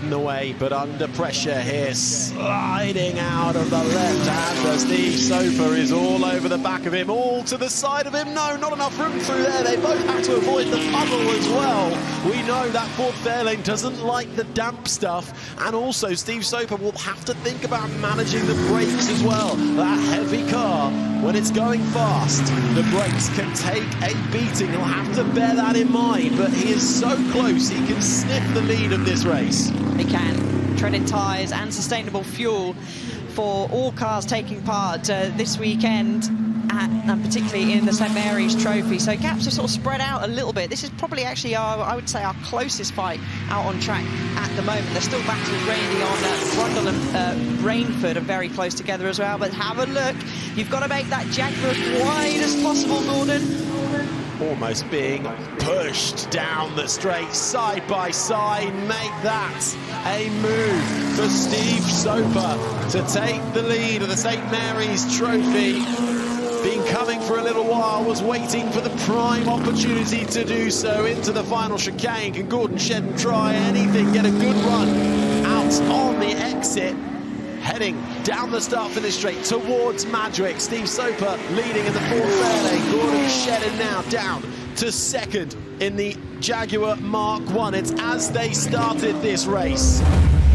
getting away, but under pressure here, sliding out of the left-hander. Steve Soper is all over the back of him, all to the side of him. No, not enough room through there. They both have to avoid the puddle as well. We know that Ford Fairlane doesn't like the damp stuff, and also Steve Soper will have to think about managing the brakes as well. That heavy car, when it's going fast, the brakes can take a beating. He'll have to bear that in mind, but he is so close, he can sniff the lead of this race. He can. Treaded tyres and sustainable fuel for all cars taking part this weekend, and particularly in the St Mary's Trophy. So gaps are sort of spread out a little bit. This is probably actually I would say our closest fight out on track at the moment. There's still battles raging on. Brundle and Rainford are very close together as well. But have a look. You've got to make that Jaguar as wide as possible, Gordon. Almost being pushed down the straight, side by side. Make that a move for Steve Soper to take the lead of the St Mary's Trophy. Been coming for a little while, was waiting for the prime opportunity to do so into the final chicane. Can Gordon Shedden try anything, get a good run out on the exit? Heading down the start-finish straight towards Madgwick. Steve Soper leading in the Ford Fairlane. Gordon Shedden now down to second in the Jaguar Mark 1. It's as they started this race.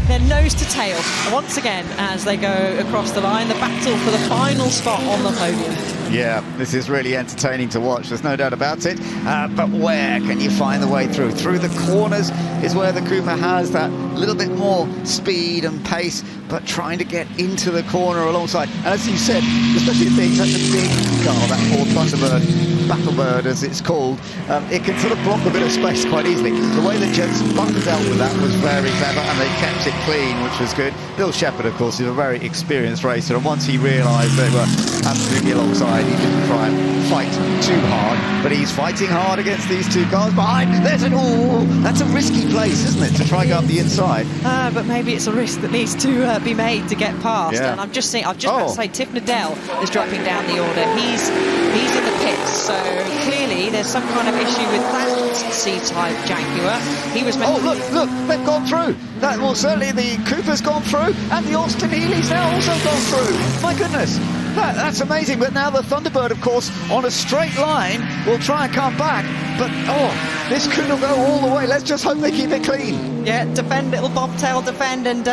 They're nose to tail once again as they go across the line. The battle for the final spot on the podium. Yeah, this is really entertaining to watch, there's no doubt about it. But where can you find the way through? Through the corners is where the Cooper has that little bit more speed and pace, but trying to get into the corner alongside. And as you said, especially being such a big car, that Ford Thunderbird, Battlebird as it's called, it can sort of block a bit of space quite easily. The way that Jets Bunker dealt with that was very clever, and they kept it clean, which was good. Bill Shepherd, of course, is a very experienced racer, and once he realised they were absolutely alongside, he didn't try and fight too hard, but he's fighting hard against these two cars behind. There's an that's a risky place, isn't it, to try and go up the inside? But maybe it's a risk that needs to be made to get past. Yeah. And I've just about to say Tiff Nadell is dropping down the order. He's in the pits, so clearly there's some kind of issue with that C-type Jaguar. He was meant look, they've gone through. That well, certainly the Cooper's gone through, and the Austin-Healey's now also gone through. My goodness. That's amazing, but now the Thunderbird, of course, on a straight line, will try and come back, but this couldn't go all the way. Let's just hope they keep it clean. Yeah, defend, little bobtail defend, and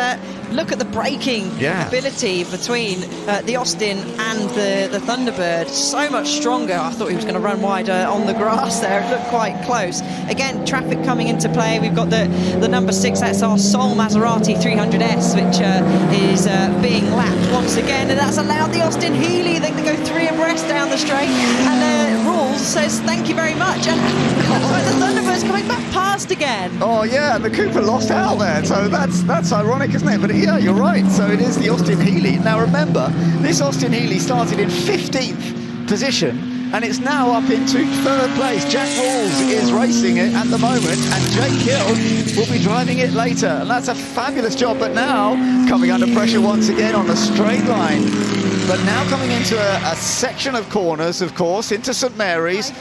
look at the braking ability between the Austin and the Thunderbird. So much stronger. I thought he was going to run wide on the grass there. It looked quite close. Again, traffic coming into play. We've got the number 6, that's our Sol Maserati 300S, which is being lapped once again, and that's allowed the Austin-Healey then to go 3 abreast down the straight, and Rules says thank you very much, and the Thunderbird's coming back past again. Oh yeah, the Cooper lost out there, so that's ironic, isn't it? But yeah, you're right, so it is the Austin-Healey. Now remember, this Austin-Healey started in 15th position, and it's now up into 3rd place. Jack Rules is racing it at the moment, and Jake Hill will be driving it later, and that's a fabulous job. But now coming under pressure once again on a straight line, but now coming into a section of corners, of course, into St Mary's.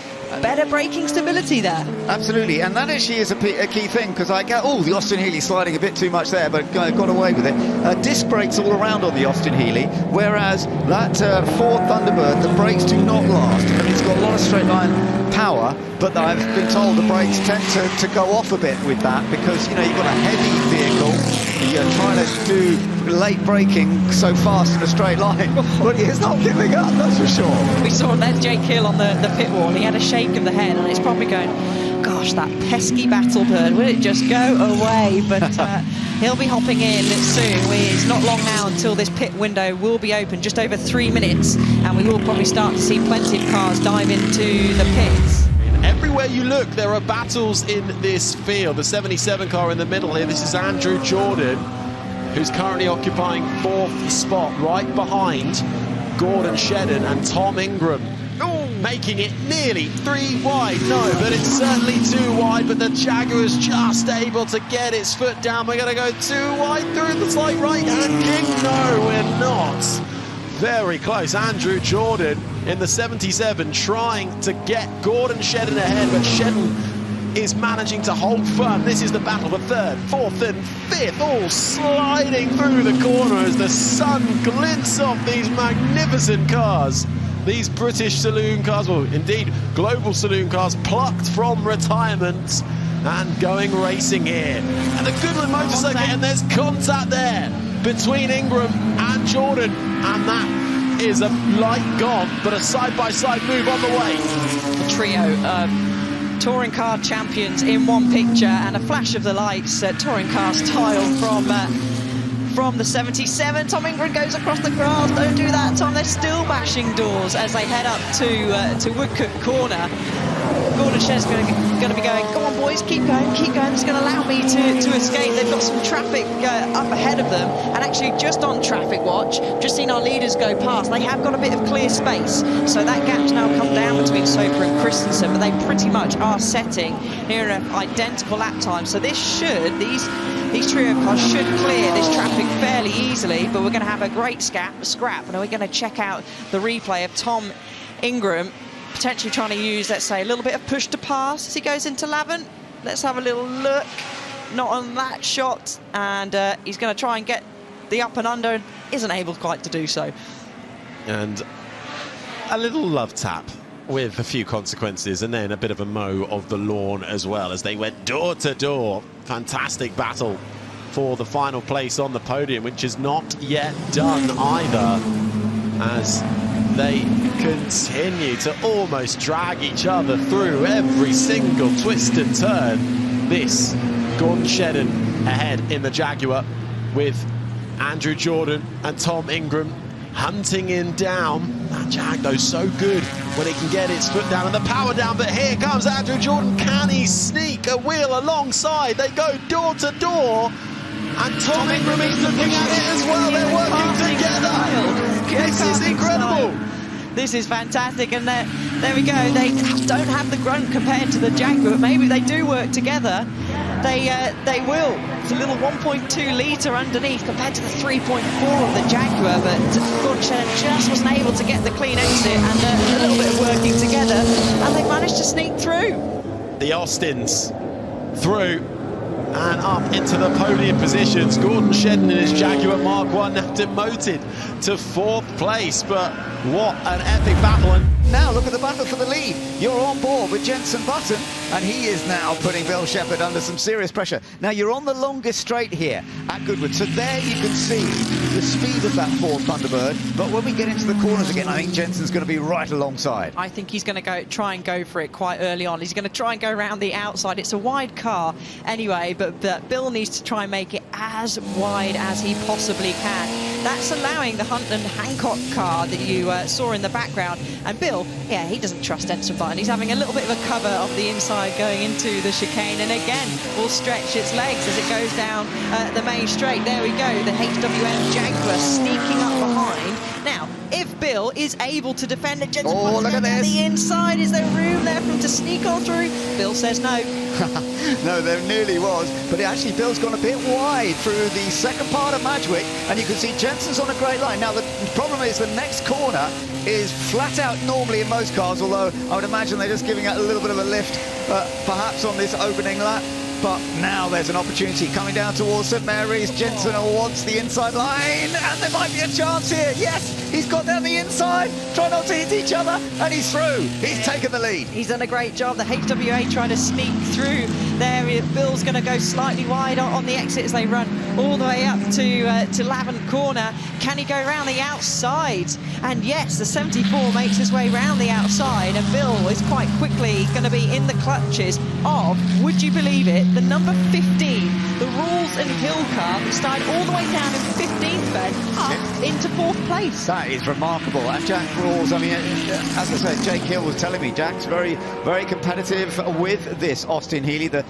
Better braking stability there. Absolutely, and that actually is a key thing, because I get the Austin-Healey sliding a bit too much there, but got away with it. Disc brakes all around on the Austin-Healey, whereas that Ford Thunderbird, the brakes do not last. I mean, it's got a lot of straight line power, but I've been told the brakes tend to go off a bit with that, because you've got a heavy vehicle, you're trying to do late braking so fast in a straight line, but he's not giving up, that's for sure. We saw Jake Hill on the pit wall, and he had a shake of the head, and it's probably going, gosh, that pesky Battlebird, will it just go away? But he'll be hopping in soon. It's not long now until this pit window will be open, just over 3 minutes, and we will probably start to see plenty of cars dive into the pits. Everywhere you look, there are battles in this field. The 77 car in the middle here, this is Andrew Jordan, who's currently occupying 4th spot, right behind Gordon Shedden and Tom Ingram. Making it nearly 3 wide. No, but it's certainly 2 wide, but the Jaguar's just able to get its foot down. We're going to go 2 wide through the slight right-hand kick. No, we're not. Very close. Andrew Jordan in the 77 trying to get Gordon Shedden ahead, but Shedden is managing to hold firm. This is the battle for third, fourth and fifth, all sliding through the corner as the sun glints off these magnificent cars. These British saloon cars, well, indeed, global saloon cars plucked from retirement and going racing here. And the Goodwood Motor Circuit, and there's contact there between Ingram and Jordan. And that is a light gone, but a side-by-side move on the way. The trio, touring car champions in one picture, and a flash of the lights. Touring cars tile from the 77. Tom Ingram goes across the grass. Don't do that, Tom. They're still bashing doors as they head up to Woodcote Corner. Gordon Shedd's going to be going, come on boys, keep going, it's going to allow me to escape. They've got some traffic up ahead of them, and actually just on traffic watch, just seen our leaders go past. They have got a bit of clear space, so that gap's now come down between Soper and Kristensen, but they pretty much are setting near an identical lap time. So this should, these trio cars should clear this traffic fairly easily, but we're going to have a great scrap, and we're going to check out the replay of Tom Ingram potentially trying to use, let's say, a little bit of push to pass as he goes into Lavant. Let's have a little look. Not on that shot, and he's going to try and get the up and under, isn't able quite to do so. And a little love tap with a few consequences, and then a bit of a mow of the lawn as well as they went door to door. Fantastic battle for the final place on the podium, which is not yet done either, as they continue to almost drag each other through every single twist and turn. This, Gordon Shedden ahead in the Jaguar with Andrew Jordan and Tom Ingram hunting him down. That Jag, though, so good when he can get his foot down and the power down, but here comes Andrew Jordan. Can he sneak a wheel alongside? They go door to door, and Tom Ingram is looking at it as well. They're working together. This is incredible. This is fantastic, and there we go. They don't have the grunt compared to the Jaguar, but maybe they do work together. They will. It's a little 1.2 litre underneath compared to the 3.4 of the Jaguar, but Gordon Shedden just wasn't able to get the clean exit, and a little bit of working together, and they managed to sneak through. The Austins through and up into the podium positions. Gordon Shedden in his Jaguar Mark 1 now demoted to 4th place, but what an epic battle. And now look at the battle for the lead. You're on board with Jensen Button, and he is now putting Bill Shepherd under some serious pressure. Now you're on the longest straight here at Goodwood, so there you can see the speed of that Ford Thunderbird, but when we get into the corners again, I think Jensen's going to be right alongside. I think he's going to try and go for it quite early on. He's going to try and go around the outside. It's a wide car anyway, but Bill needs to try and make it as wide as he possibly can. That's allowing the Hunt and Hancock car that you saw in the background, and Bill, yeah, he doesn't trust Jensen Button. He's having a little bit of a cover off the inside going into the chicane, and again will stretch its legs as it goes down the main straight. There we go, the HWM Jaguar sneaking up behind. Now, if Bill is able to defend it, Jensen Button down the inside, is there room there for him to sneak on through? Bill says no. No, there nearly was, but actually Bill's gone a bit wide through the second part of Madgwick, and you can see Jensen's on a great line. Now the problem is the next corner is flat out normally in most cars, although I would imagine they're just giving it a little bit of a lift, perhaps on this opening lap. But now there's an opportunity coming down towards St Mary's. Jensen wants the inside line, and there might be a chance here. Yes, he's got down the inside. Try not to hit each other, and he's through. He's taken the lead. He's done a great job. The HWA trying to sneak through there. Bill's going to go slightly wide on the exit as they run all the way up to Lavant Corner. Can he go around the outside? And yes, the 74 makes his way round the outside, and Bill is quite quickly going to be in the clutches of, would you believe it, the number 15, the Rules and Hill car, that started all the way down in 15th bed, up into 4th place. That is remarkable. And Jack Rules, I mean, as I said, Jake Hill was telling me, Jack's very, very competitive with this Austin-Healey, the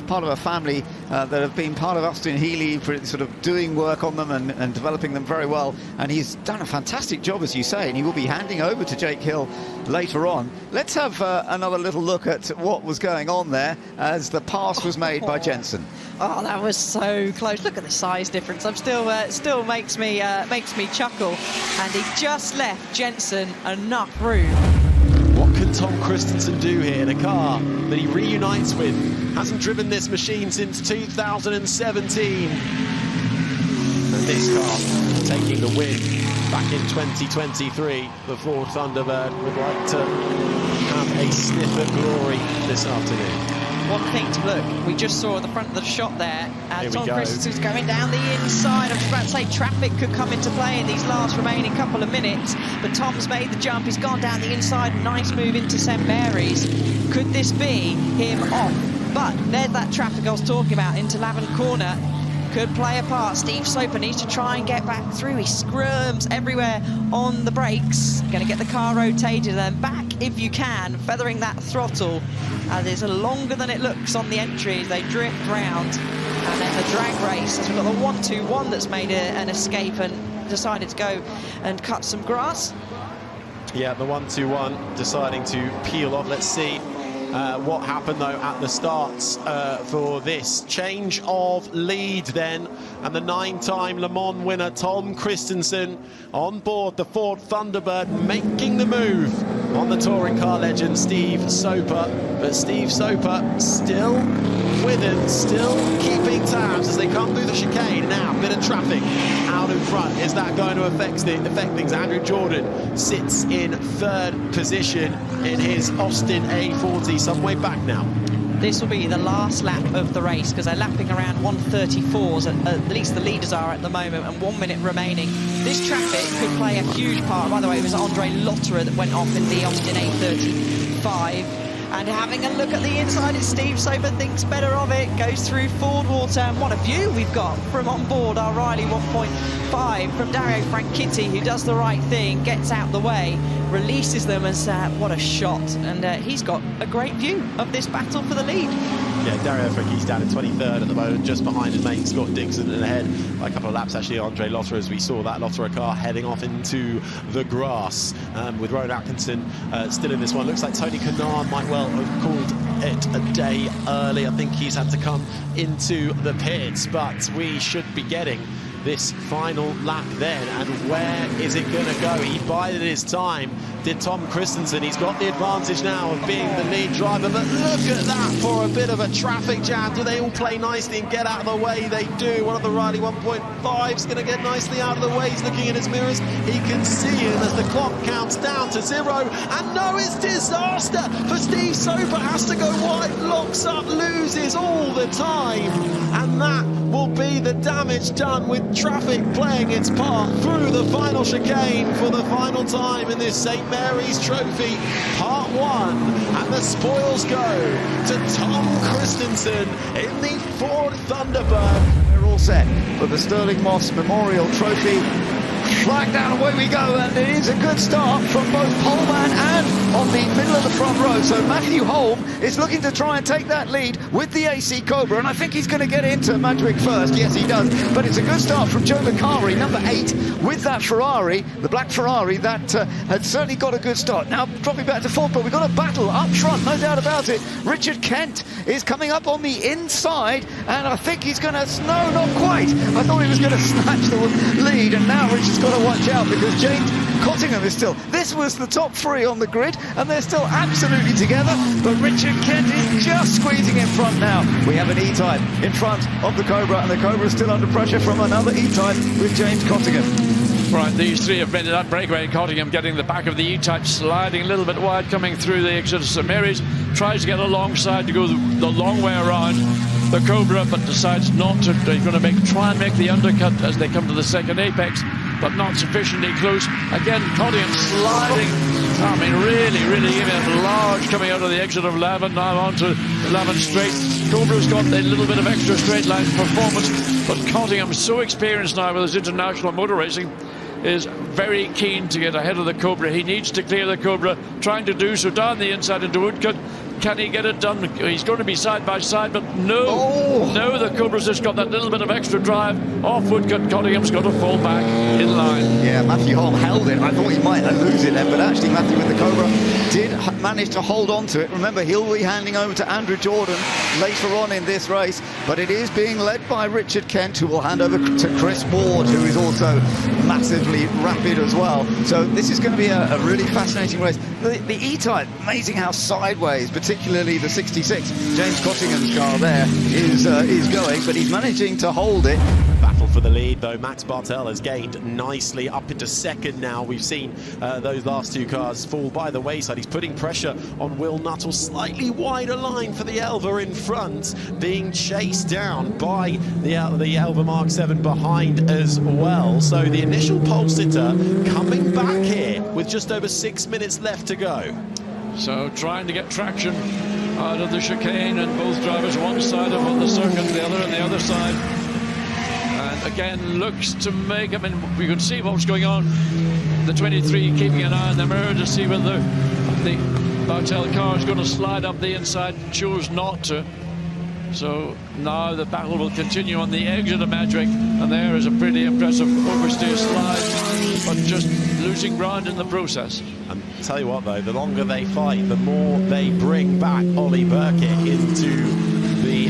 part of a family that have been part of Austin-Healey, sort of doing work on them and developing them very well. And he's done a fantastic job, as you say, and he will be handing over to Jake Hill later on. Let's have another little look at what was going on there as the pass was made by Jensen. Oh, that was so close. Look at the size difference. I'm still makes me chuckle. And he just left Jensen enough room. What can Tom Kristensen do here in a car that he reunites with? Hasn't driven this machine since 2017. And this car taking the win back in 2023. The Ford Thunderbird would like to have a sniff of glory this afternoon. One thing to look, we just saw at the front of the shot there, Tom Kristensen's going down the inside. I was about to say traffic could come into play in these last remaining couple of minutes, but Tom's made the jump, he's gone down the inside, nice move into St Mary's. Could this be him off? But there's that traffic I was talking about into Lavin Corner. Could play a part. Steve Soper needs to try and get back through. He scrums everywhere on the brakes. Going to get the car rotated and then back if you can, feathering that throttle. As it's longer than it looks on the entries. They drift round. And then the drag race. As we've got the 1-2-1 that's made an escape and decided to go and cut some grass. Yeah, the 1-2-1 deciding to peel off. Let's see what happened though at the starts for this change of lead then, and the 9-time Le Mans winner Tom Kristensen on board the Ford Thunderbird, making the move on the touring car legend Steve Soper. But Steve Soper still with him, still keeping tabs as they come through the chicane. Now, bit of traffic out in front. Is that going to affect things? Andrew Jordan sits in third position in his Austin A40, some way back now. This will be the last lap of the race because they're lapping around 1:34s, at least the leaders are at the moment, and 1 minute remaining. This traffic could play a huge part. By the way, it was Andre Lotterer that went off in the Austin A35. And having a look at the inside, it's Steve Soper thinks better of it, goes through Ford Water, and what a view we've got from on board our Riley 1.5 from Dario Franchitti, who does the right thing, gets out the way, releases them, and what a shot. And he's got a great view of this battle for the lead. Yeah, Dario Franchitti's down in 23rd at the moment, just behind his mate Scott Dixon, and ahead by a couple of laps actually Andre Lotterer, as we saw that Lotterer car heading off into the grass with Rowan Atkinson still in this one. Looks like Tony Kanaan might well have called it a day early. I think he's had to come into the pits, but we should be getting this final lap then. And where is it going to go? He bided his time, did Tom Kristensen. He's got the advantage now of being the lead driver, but look at that for a bit of a traffic jam. Do they all play nicely and get out of the way? They do. One of the Riley 1.5's going to get nicely out of the way. He's looking in his mirrors. He can see him as the clock counts down to 0. And no, it's disaster for Steve Soper. Has to go wide, locks up, loses all the time. And that will be the damage done with traffic playing its part through the final chicane for the final time in this St Mary's Trophy Part 1. And the spoils go to Tom Kristensen in the Ford Thunderbird. We're all set for the Sterling Moss Memorial Trophy. Flag down, away we go, and it is a good start from both Poleman and on the middle of the front row. So Matthew Holm is looking to try and take that lead with the AC Cobra, and I think he's going to get into Madgwick first. Yes, he does. But it's a good start from Joe Licari, number 8, with that Ferrari, the black Ferrari, that had certainly got a good start. Now dropping back to 4th, but we've got a battle up front, no doubt about it. Richard Kent is coming up on the inside, and I think he's going to, no, not quite. I thought he was going to snatch the lead, and now Richard's got to watch out because James Cottingham is still. This was the top 3 on the grid, and they're still absolutely together, but Richard Kent is just squeezing in front now. We have an E-Type in front of the Cobra, and the Cobra is still under pressure from another E-Type with James Cottingham. Right, these three have made that breakaway. Cottingham getting the back of the E-Type, sliding a little bit wide, coming through the exit of St Mary's, tries to get alongside to go the long way around the Cobra, but decides not to. They're going to try and make the undercut as they come to the second apex, but not sufficiently close. Again, Cottingham sliding. I mean, really giving it large coming out of the exit of Lavin, now onto Lavin straight. Cobra's got a little bit of extra straight line performance, but Cottingham, so experienced now with his international motor racing, is very keen to get ahead of the Cobra. He needs to clear the Cobra, trying to do so down the inside into Woodcut. Can he get it done? He's going to be side by side, but no, no, the Cobra's just got that little bit of extra drive. Off Woodcut, Cottingham's got to fall back in line. Yeah, Matthew Holm held it. I thought he might lose it then, but actually Matthew with the Cobra did manage to hold on to it. Remember, he'll be handing over to Andrew Jordan later on in this race, but it is being led by Richard Kent, who will hand over to Chris Ward, who is also massively rapid as well. So this is going to be a really fascinating race. The E-Type, amazing how sideways, particularly the 66, James Cottingham's car there, is going, but he's managing to hold it. Battle for the lead, though. Max Bartel has gained nicely up into second now. We've seen those last two cars fall by the wayside. He's putting pressure on Will Nuttall. Slightly wider line for the Elva in front, being chased down by the Elva Mark 7 behind as well. So the initial pole sitter coming back here with just over 6 minutes left to go. So trying to get traction out of the chicane, and both drivers one side of the circuit, the other on the other side. And again, looks to make, I mean, we can see what's going on. The 23 keeping an eye on the mirror to see whether the Bartel car is going to slide up the inside. Chose not to. So now the battle will continue on the exit of Madgwick, and there is a pretty impressive oversteer slide, but just losing ground in the process. And tell you what, though, the longer they fight, the more they bring back Ollie Burkett into the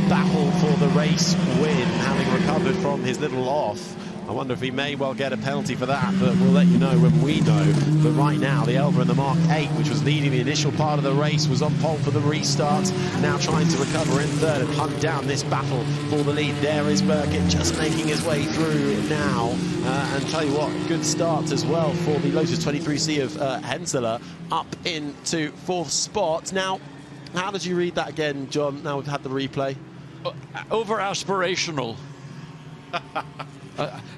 battle for the race win, having recovered from his little off. I wonder if he may well get a penalty for that, but we'll let you know when we know. But right now, the Elva in the Mark 8, which was leading the initial part of the race, was on pole for the restart, now trying to recover in third and hunt down this battle for the lead. There is Burkett just making his way through now. And tell you what, good start as well for the Lotus 23C of Hensela up into fourth spot. Now, how did you read that again, John, now we've had the replay? Over-aspirational.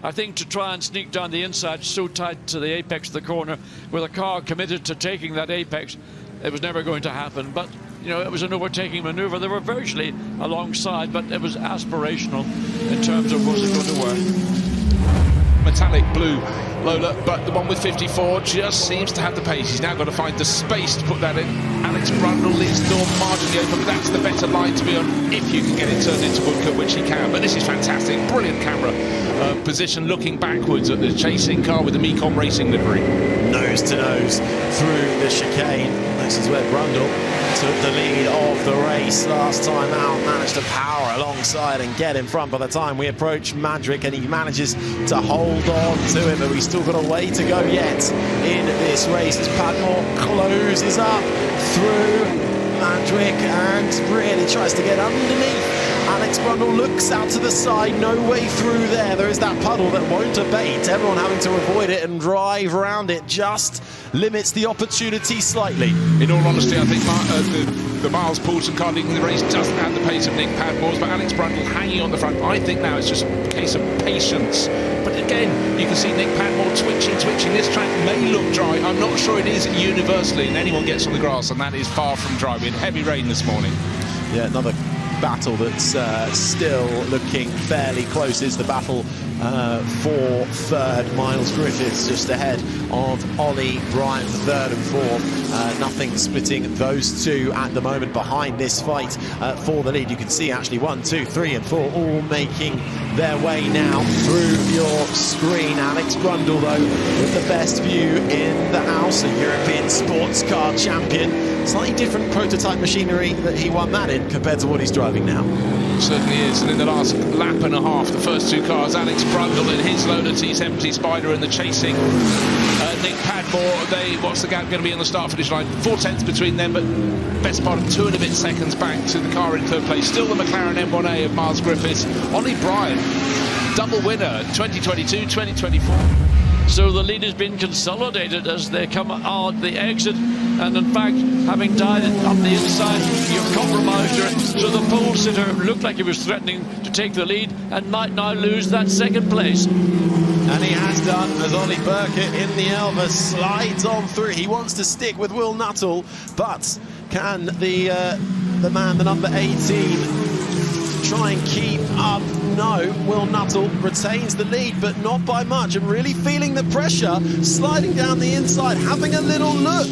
I think to try and sneak down the inside so tight to the apex of the corner with a car committed to taking that apex, it was never going to happen. But, you know, it was an overtaking maneuver. They were virtually alongside, but it was aspirational in terms of was it going to work. Metallic blue Lola, but the one with 54 just seems to have the pace. He's now got to find the space to put that in. Alex Brundle leaves the door marginally open, but that's the better line to be on if you can get it turned into Woodcut, which he can. But this is fantastic, brilliant camera position, looking backwards at the chasing car with the Mecom Racing livery. Nose to nose through the chicane. This is where Brundle took the lead of the race last time out, managed to power alongside and get in front by the time we approach Madgwick, and he manages to hold on to it, but we've still got a way to go yet in this race as Padmore closes up through Madgwick and really tries to get underneath. Alex Brundle looks out to the side, no way through there. There is that puddle that won't abate. Everyone having to avoid it and drive around it just limits the opportunity slightly. In all honesty, I think the Miles Poulsen car leading the race doesn't have the pace of Nick Padmore's, but Alex Brundle hanging on the front. I think now it's just a case of patience. But again, you can see Nick Padmore twitching. This track may look dry. I'm not sure it is universally, and anyone gets on the grass, and that is far from dry. We had heavy rain this morning. Yeah, another battle that's still looking fairly close is the battle for third. Miles Griffiths just ahead of Ollie Bryant for third and fourth. Nothing splitting those two at the moment behind this fight for the lead. You can see actually 1, 2, 3 and 4 all making their way now through your screen. Alex Brundle, though, with the best view in the house, a European sports car champion. Slightly different prototype machinery that he won that in compared to what he's driving now. Certainly is, and in the last lap and a half, the first two cars, Alex Brundle in his Lola T70 Spider and the chasing Nick Padmore, what's the gap going to be on the start finish line? 4 tenths between them, but best part of 2 and a bit seconds back to the car in third place. Still the McLaren M1A of Miles Griffiths. Ollie Bryant, double winner 2022, 2024. So the lead has been consolidated as they come out the exit, and in fact, having died up the inside, you've compromised her. So the pole sitter looked like he was threatening to take the lead and might now lose that second place. And he has done, as Ollie Burkett in the Elva slides on through. He wants to stick with Will Nuttall, but can the man, the number 18, try and keep up? No, Will Nuttall retains the lead, but not by much, and really feeling the pressure, sliding down the inside, having a little look.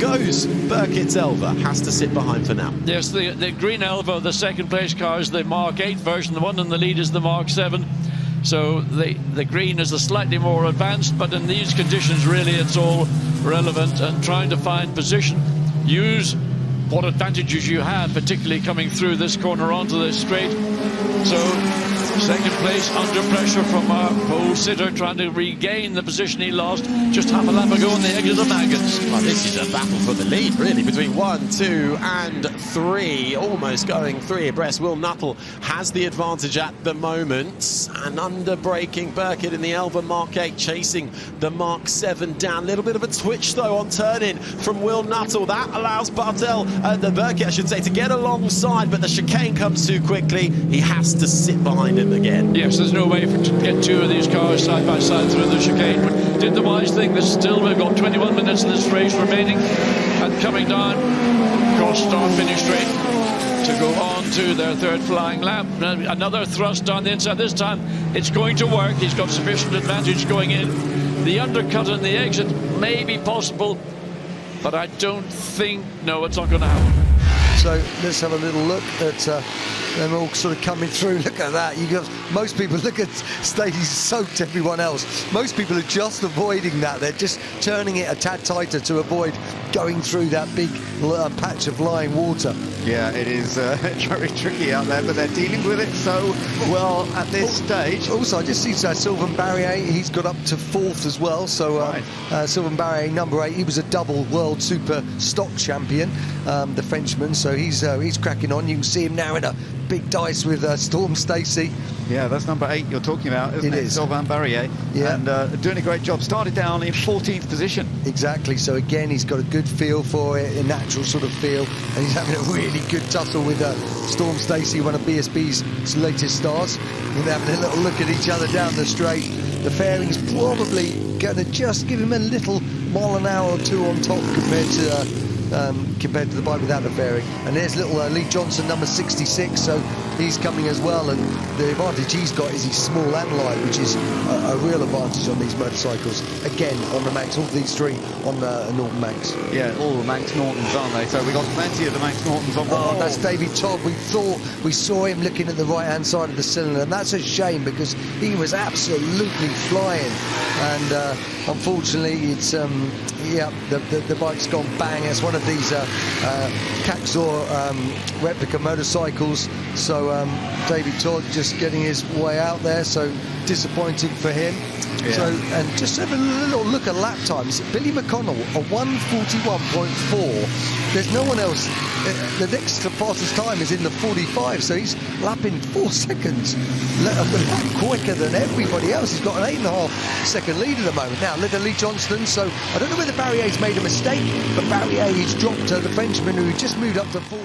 goes Burkitt's Elva, has to sit behind for now. Yes, the green Elva, the second place car, is the Mark 8 version. The one in the lead is the Mark 7. So the green is a slightly more advanced, but in these conditions, really, it's all relevant and trying to find position. Use what advantages you have, particularly coming through this corner onto this straight. So second place under pressure from our pole sitter, trying to regain the position he lost just half a lap ago on the exit of Maggins. Well, this is a battle for the lead, really, between 1, 2 and 3, almost going 3 abreast. Will Nuttall has the advantage at the moment, and under braking Burkitt in the Elva Mark 8, chasing the Mark 7 down. A little bit of a twitch, though, on turn-in from Will Nuttall. That allows the Burkitt, I should say, to get alongside, but the chicane comes too quickly. He has to sit behind him again. Yes, there's no way to get two of these cars side by side through the chicane, but did the wise thing. We've got 21 minutes of this race remaining, and coming down, cross start finish straight to go on to their third flying lap. Another thrust down the inside. This time it's going to work. He's got sufficient advantage going in. The undercut and the exit may be possible, but I don't think, no, it's not going to happen. So let's have a little look at them all sort of coming through. Look at that. You got most people, look at Stacey's soaked everyone else. Most people are just avoiding that. They're just turning it a tad tighter to avoid going through that big patch of lying water. Yeah, it is very tricky out there, but they're dealing with it so well at this stage. Also, I just see Sylvain Barrier, he's got up to 4th as well. So Sylvain Barrier, number 8, he was a double World Super Stock champion, the Frenchman. So he's cracking on. You can see him now in a big dice with Storm Stacey. Yeah, that's number 8 you're talking about, isn't it? Sylvain Barrier. Yeah. And doing a great job. Started down in 14th position. Exactly. So again, he's got a good feel for it, a natural sort of feel, and he's having a really good tussle with Storm Stacey, one of BSB's latest stars. And they're having a little look at each other down the straight. The fairing's probably going to just give him a little mile an hour or two on top compared to the bike without the fairing. And there's little Lee Johnson, number 66, so he's coming as well, and the advantage he's got is he's small and light, which is a real advantage on these motorcycles. Again, on the Manx, all these three on the Norton Manx. Yeah, all the Manx Nortons, aren't they? So we've got plenty of the Manx Nortons on board. Oh, that's David Todd. We saw him looking at the right-hand side of the cylinder, and that's a shame because he was absolutely flying. And unfortunately, it's the bike's gone bang. It's one of these Caxor replica motorcycles. So David Todd just getting his way out there. So disappointing for him. Yeah. So, and just have a little look at lap times. Billy McConnell, a 1:41.4. There's no one else. The next fastest time is in the 45, so he's lapping 4 seconds quicker than everybody else. He's got an 8.5 second lead at the moment. Now, look at Lee Johnston. So I don't know whether Barrier's made a mistake, but Barrier, he's dropped the Frenchman who just moved up to 4.